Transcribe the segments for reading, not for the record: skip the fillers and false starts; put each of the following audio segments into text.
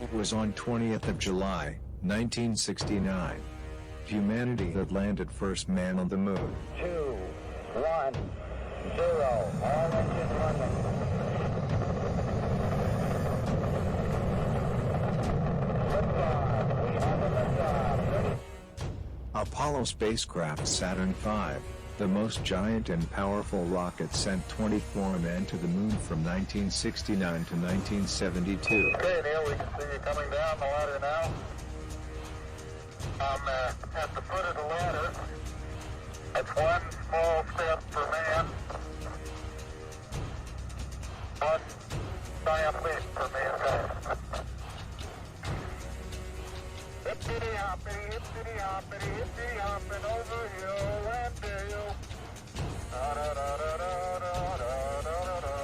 It was on 20th of July, 1969. Humanity had landed first man on the moon. 2, 1, 0, all engines running. Liftoff, we have a liftoff. Ready? Apollo spacecraft Saturn V, the most giant and powerful rocket, sent 24 men to the moon from 1969 to 1972. Okay, Neil, we can see you coming down the ladder now. I'm at the foot of the ladder. That's one small step for man, one giant leap for mankind. Hippity hoppity, hopping over hill and dale. Da da da da da da da da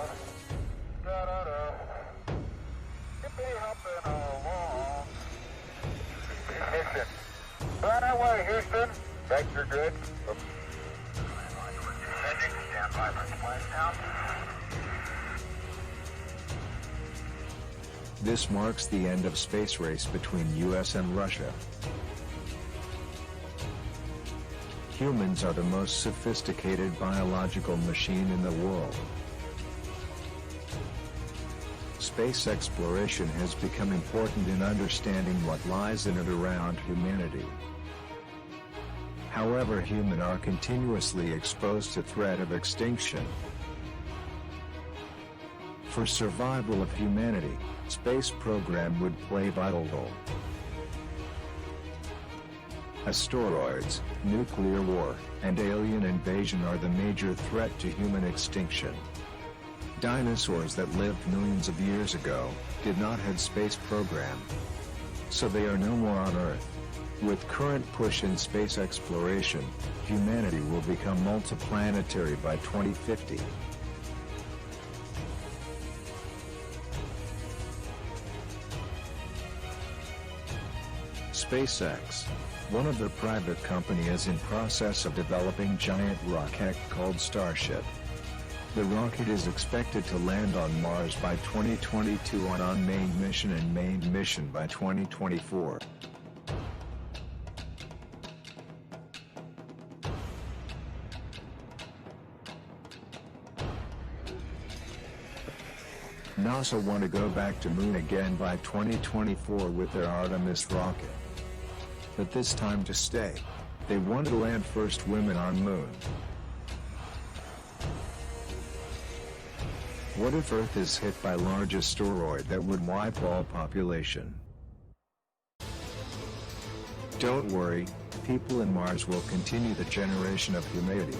da da da. Hippity hopping along. Ignition. Right away, Houston. Vector good. Heading, stand by for splashdown. This marks the end of space race between US and Russia. Humans are the most sophisticated biological machine in the world. Space exploration has become important in understanding what lies in and around humanity. However, humans are continuously exposed to threat of extinction. For survival of humanity, space program would play vital role. Asteroids, nuclear war, and alien invasion are the major threat to human extinction. Dinosaurs that lived millions of years ago did not have space program, so they are no more on Earth. With current push in space exploration, humanity will become multiplanetary by 2050. SpaceX, one of the private company, is in process of developing giant rocket called Starship. The rocket is expected to land on Mars by 2022 on unmanned mission and manned mission by 2024. NASA want to go back to moon again by 2024 with their Artemis rocket. But this time to stay. They want to land first women on moon. What if Earth is hit by large asteroid that would wipe all population? Don't worry, people in Mars will continue the generation of humanity.